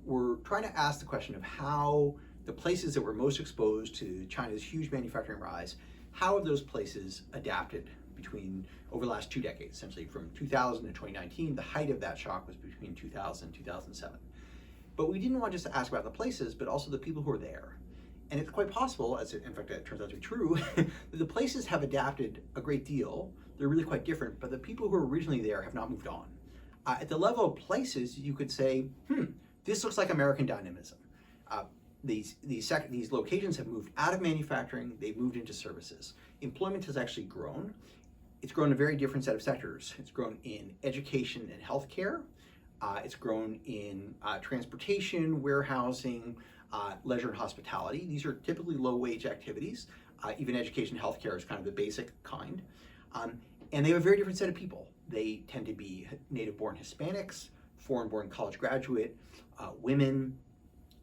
we're trying to ask the question of how the places that were most exposed to China's huge manufacturing rise, how have those places adapted over the last 2 decades, essentially from 2000 to 2019. The height of that shock was between 2000 and 2007. But we didn't want just to ask about the places, but also the people who are there. And it's quite possible, in fact it turns out to be true, that the places have adapted a great deal. They're really quite different, but the people who were originally there have not moved on. At the level of places, you could say, this looks like American dynamism. These locations have moved out of manufacturing, they've moved into services. Employment has actually grown. It's grown in a very different set of sectors. It's grown in education and healthcare. It's grown in transportation, warehousing, leisure and hospitality. These are typically low-wage activities. Even education and healthcare is kind of the basic kind. And they have a very different set of people. They tend to be native-born Hispanics, foreign-born college graduate, women,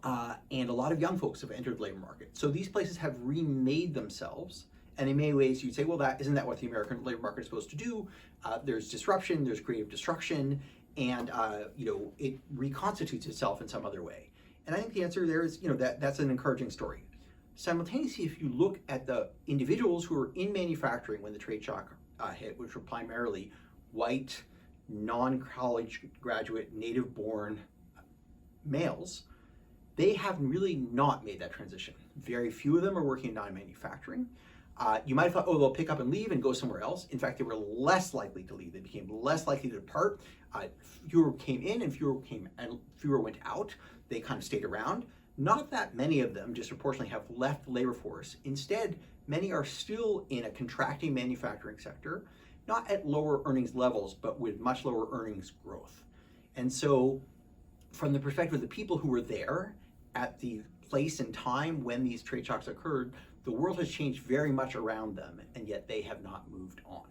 and a lot of young folks have entered the labor market. So these places have remade themselves, and in many ways you'd say, well, isn't that what the American labor market is supposed to do? There's disruption, there's creative destruction, and it reconstitutes itself in some other way. And I think the answer there is, that's an encouraging story. Simultaneously, if you look at the individuals who were in manufacturing when the trade shock hit, which were primarily white, non-college graduate, native-born males, they have really not made that transition. Very few of them are working in non-manufacturing. You might have thought, they'll pick up and leave and go somewhere else. In fact, they were less likely to leave. They became less likely to depart. Fewer came in and fewer went out. They kind of stayed around. Not that many of them disproportionately have left the labor force. Instead, many are still in a contracting manufacturing sector, not at lower earnings levels, but with much lower earnings growth. And so from the perspective of the people who were there at the place and time when these trade shocks occurred, the world has changed very much around them, and yet they have not moved on.